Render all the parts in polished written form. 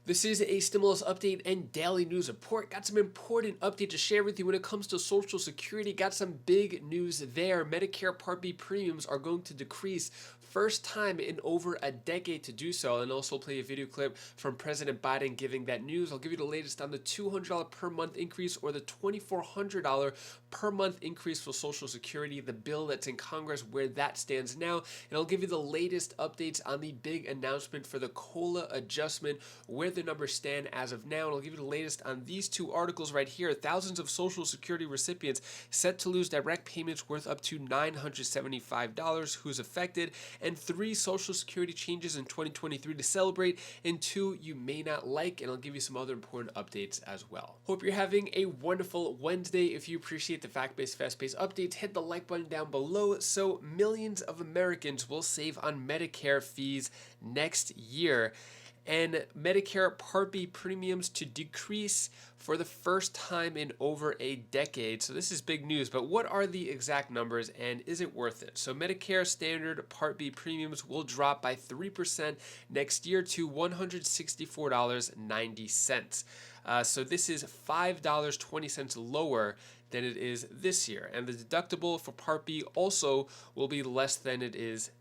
This is a stimulus update and daily news report. Got some important update to share with you when it comes to Social Security. Got some big news there. Medicare Part B premiums are going to decrease, first time in over a decade to do so, and also play a video clip from President Biden giving that news. I'll give you the latest on the $200 per month increase or the $2,400 per month increase for Social Security, the bill that's in Congress, where that stands now, and I'll give you the latest updates on the big announcement for the COLA adjustment, where the numbers stand as of now, and I'll give you the latest on these two articles right here. Thousands of Social Security recipients set to lose direct payments worth up to $975 who's affected, and 3 Social Security changes in 2023 to celebrate, and 2 you may not like, and I'll give you some other important updates as well. Hope you're having a wonderful Wednesday. If you appreciate the fact-based, fast-paced updates, hit the like button down below so millions of Americans will save on Medicare fees next year. And Medicare Part B premiums to decrease for the first time in over a decade. So this is big news, but what are the exact numbers and is it worth it? So Medicare standard Part B premiums will drop by 3% next year to $164.90. So this is $5.20 lower than it is this year. And the deductible for Part B also will be less than it is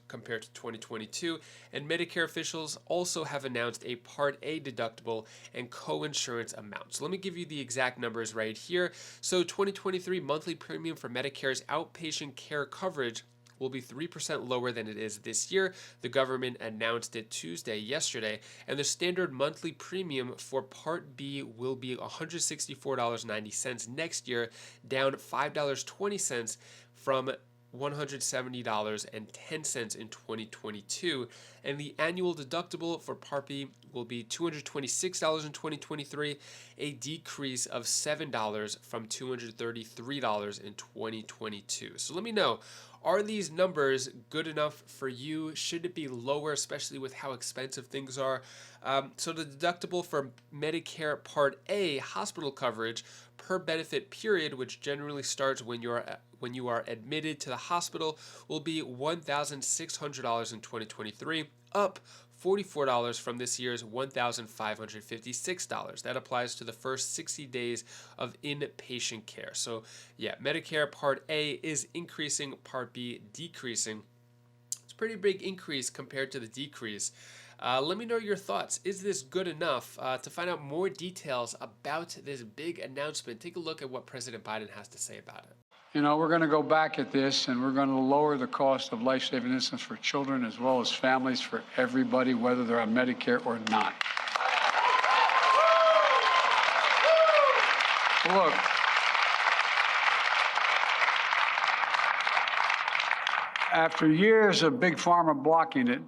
compared to 2022, and Medicare officials also have announced a Part A deductible and co-insurance amount. So let me give you the exact numbers right here. So 2023 monthly premium for Medicare's outpatient care coverage will be 3% lower than it is this year. The government announced it yesterday, and the standard monthly premium for Part B will be $164.90 next year, down $5.20 from $170.10 in 2022, and the annual deductible for Part B will be $226 in 2023, a decrease of $7 from $233 in 2022. So let me know, are these numbers good enough for you? Should it be lower, especially with how expensive things are? So the deductible for Medicare Part A hospital coverage per benefit period, which generally starts when you are admitted to the hospital, will be $1,600 in 2023, up $44 from this year's $1,556. That applies to the first 60 days of inpatient care. So yeah, Medicare Part A is increasing, Part B decreasing. It's a pretty big increase compared to the decrease. Let me know your thoughts. Is this good enough? To find out more details about this big announcement, take a look at what President Biden has to say about it. You know, we're going to go back at this, and we're going to lower the cost of life-saving insulin for children as well as families, for everybody, whether they're on Medicare or not. Look, after years of Big Pharma blocking it,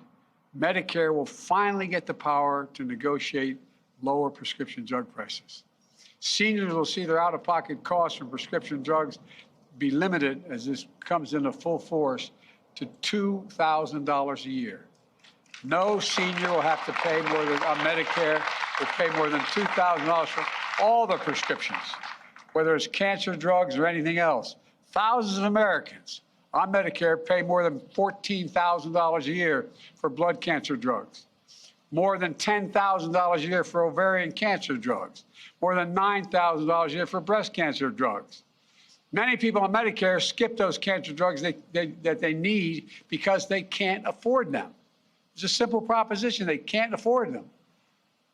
Medicare will finally get the power to negotiate lower prescription drug prices. Seniors will see their out-of-pocket costs for prescription drugs be limited, as this comes into full force, to $2,000 a year. No senior will have to pay more than, on Medicare, will pay more than $2,000 for all the prescriptions, whether it's cancer drugs or anything else. Thousands of Americans on Medicare pay more than $14,000 a year for blood cancer drugs, more than $10,000 a year for ovarian cancer drugs, more than $9,000 a year for breast cancer drugs. Many people on Medicare skip those cancer drugs that they need because they can't afford them. It's a simple proposition. They can't afford them.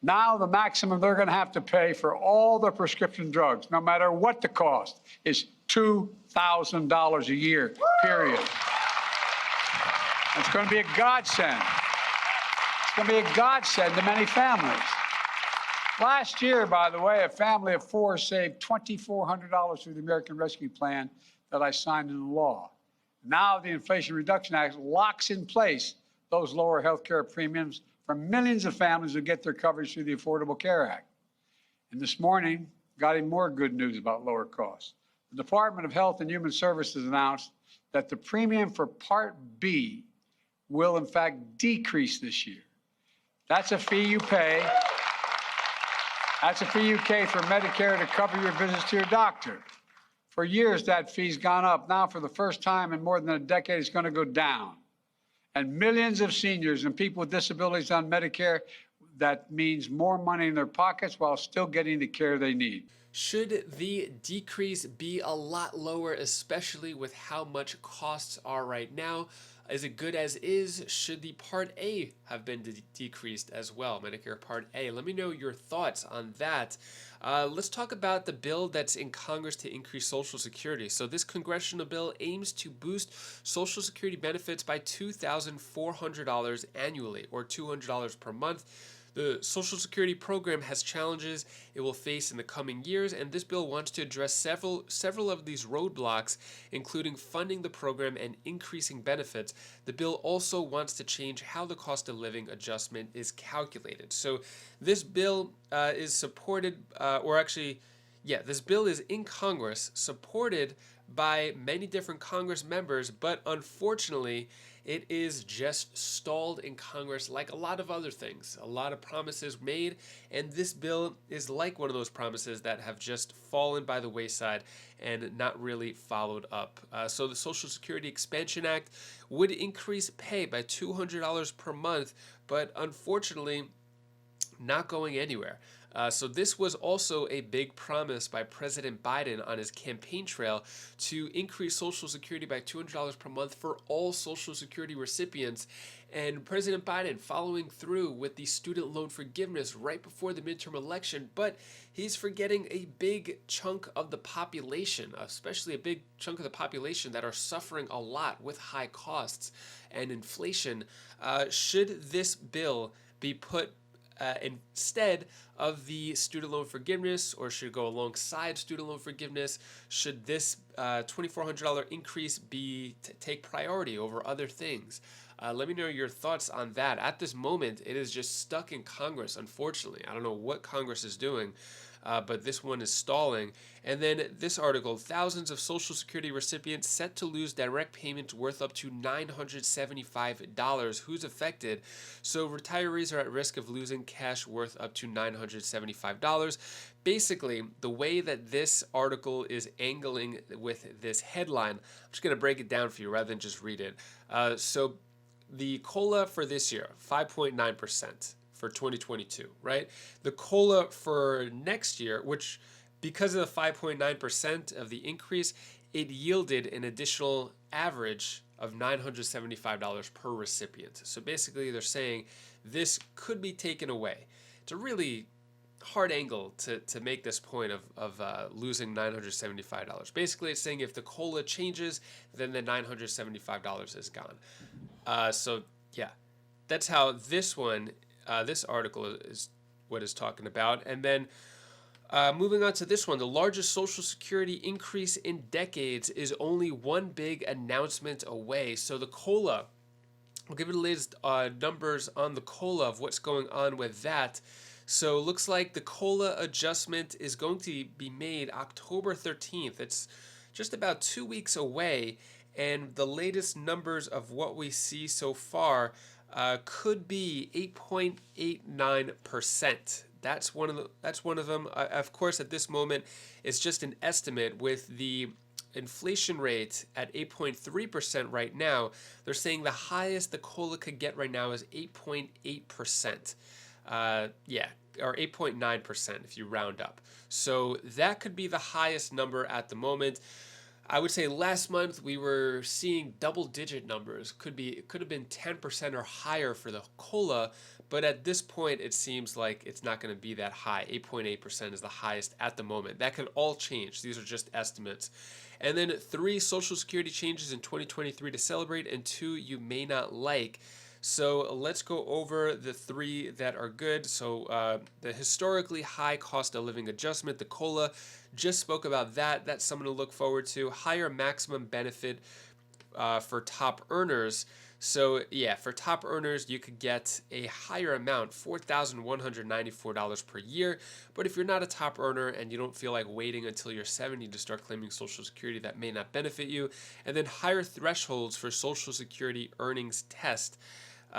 Now the maximum they're going to have to pay for all the prescription drugs, no matter what the cost, is $2,000 a year, period. It's going to be a godsend. It's going to be a godsend to many families. Last year, by the way, a family of 4 saved $2,400 through the American Rescue Plan that I signed into law. Now the Inflation Reduction Act locks in place those lower health care premiums for millions of families who get their coverage through the Affordable Care Act. And this morning, got even more good news about lower costs. The Department of Health and Human Services announced that the premium for Part B will, in fact, decrease this year. That's a fee you pay. That's a fee you pay for Medicare to cover your visits to your doctor. For years, that fee's gone up. Now, for the first time in more than a decade, it's going to go down. And millions of seniors and people with disabilities on Medicare, that means more money in their pockets while still getting the care they need. Should the decrease be a lot lower, especially with how much costs are right now? Is it good as is? Should the Part A have been decreased as well, Medicare Part A? Let me know your thoughts on that. Let's talk about the bill that's in Congress to increase Social Security. So this congressional bill aims to boost Social Security benefits by $2,400 annually, or $200 per month. The Social Security program has challenges it will face in the coming years, and this bill wants to address several of these roadblocks, including funding the program and increasing benefits. The bill also wants to change how the cost of living adjustment is calculated. So this bill is supported, this bill is in Congress, supported by many different Congress members, but unfortunately, it is just stalled in Congress like a lot of other things. A lot of promises made, and this bill is like one of those promises that have just fallen by the wayside and not really followed up. So the Social Security Expansion Act would increase pay by $200 per month, but unfortunately, not going anywhere. So this was also a big promise by President Biden on his campaign trail to increase Social Security by $200 per month for all Social Security recipients. And President Biden following through with the student loan forgiveness right before the midterm election, but he's forgetting a big chunk of the population, especially a big chunk of the population that are suffering a lot with high costs and inflation. Should this bill be put instead of the student loan forgiveness, or should it go alongside student loan forgiveness? Should this $2,400 increase take priority over other things? Let me know your thoughts on that. At this moment, it is just stuck in Congress, unfortunately. I don't know what Congress is doing, but this one is stalling. And then this article, thousands of Social Security recipients set to lose direct payments worth up to $975. Who's affected? So retirees are at risk of losing cash worth up to $975. Basically, the way that this article is angling with this headline, I'm just going to break it down for you rather than just read it. So the COLA for this year, 5.9%. For 2022, right? The COLA for next year, which because of the 5.9% of the increase, it yielded an additional average of $975 per recipient. So basically they're saying this could be taken away. It's a really hard angle to make this point of losing $975. Basically it's saying if the COLA changes, then the $975 is gone. So yeah, that's how this article is what it's talking about. And then moving on to this one, the largest Social Security increase in decades is only one big announcement away. So the COLA, we'll give you the latest numbers on the COLA of what's going on with that. So it looks like the COLA adjustment is going to be made October 13th. It's just about 2 weeks away. And the latest numbers of what we see so far could be 8.89%. That's one of them. Of course, at this moment, it's just an estimate with the inflation rate at 8.3% right now. They're saying the highest the COLA could get right now is 8.8%. Or 8.9% if you round up. So that could be the highest number at the moment. I would say last month we were seeing double-digit numbers. It could have been 10% or higher for the COLA, but at this point it seems like it's not going to be that high. 8.8% is the highest at the moment. That could all change. These are just estimates. And then 3 Social Security changes in 2023 to celebrate, and 2 you may not like. So let's go over the 3 that are good. So the historically high cost of living adjustment, the COLA, just spoke about that. That's something to look forward to. Higher maximum benefit for top earners. So yeah, for top earners, you could get a higher amount, $4,194 per year. But if you're not a top earner and you don't feel like waiting until you're 70 to start claiming Social Security, that may not benefit you. And then higher thresholds for Social Security earnings test.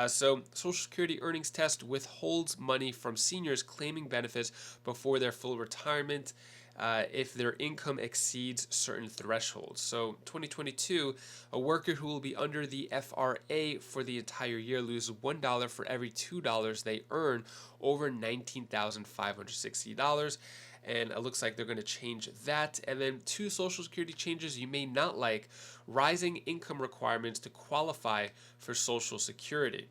So Social Security earnings test withholds money from seniors claiming benefits before their full retirement. if their income exceeds certain thresholds. So 2022, a worker who will be under the FRA for the entire year loses $1 for every $2 they earn over $19,560. And it looks like they're going to change that. And then 2 Social Security changes you may not like: rising income requirements to qualify for Social Security.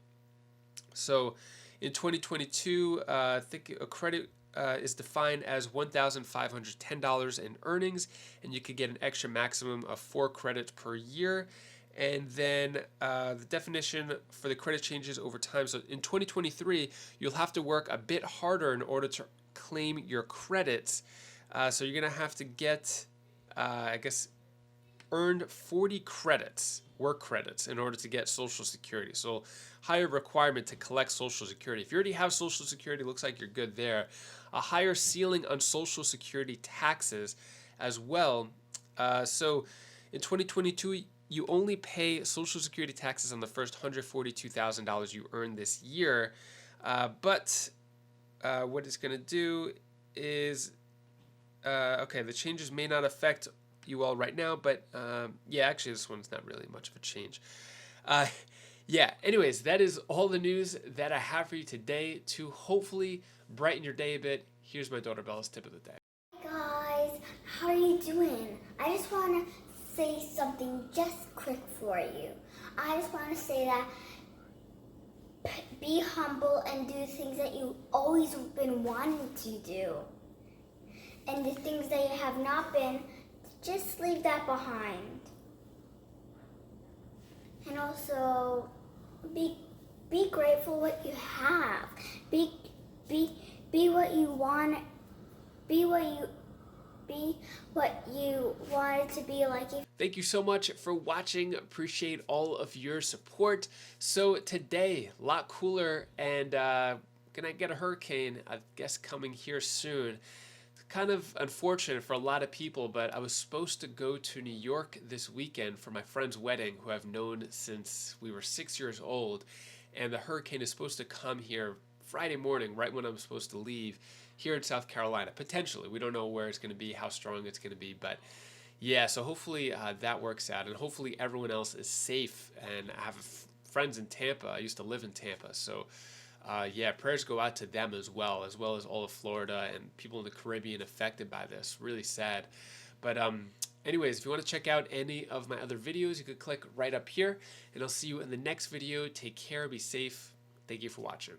So in 2022, I think a credit is defined as $1,510 in earnings, and you could get an extra maximum of 4 credits per year. And then the definition for the credit changes over time. So in 2023, you'll have to work a bit harder in order to claim your credits. So you're going to have to get, earned 40 credits, work credits, in order to get Social Security. So higher requirement to collect Social Security. If you already have Social Security, looks like you're good there. A higher ceiling on Social Security taxes as well. So in 2022, you only pay Social Security taxes on the first $142,000 you earn this year. But what it's going to do is, the changes may not affect you all right now, but actually this one's not really much of a change. Anyways, that is all the news that I have for you today to hopefully brighten your day a bit. Here's my daughter Bella's tip of the day. Hey guys, how are you doing? I just want to say something just quick for you. I just want to say that be humble and do things that you've always been wanting to do. And the things that you have not been, just leave that behind. And also, be grateful what you have. Be what you want. Be what you want it to be like. Thank you so much for watching. Appreciate all of your support. So today, a lot cooler, and gonna get a hurricane, I guess, coming here soon. Kind of unfortunate for a lot of people, but I was supposed to go to New York this weekend for my friend's wedding, who I've known since we were 6 years old, and the hurricane is supposed to come here Friday morning, right when I'm supposed to leave, here in South Carolina. Potentially, we don't know where it's going to be, how strong it's going to be, but yeah, so hopefully that works out, and hopefully everyone else is safe. And I have friends in Tampa. I used to live in Tampa, so prayers go out to them as well as all of Florida and people in the Caribbean affected by this. Really sad. But anyways, if you want to check out any of my other videos, you could click right up here, and I'll see you in the next video. Take care, be safe. Thank you for watching.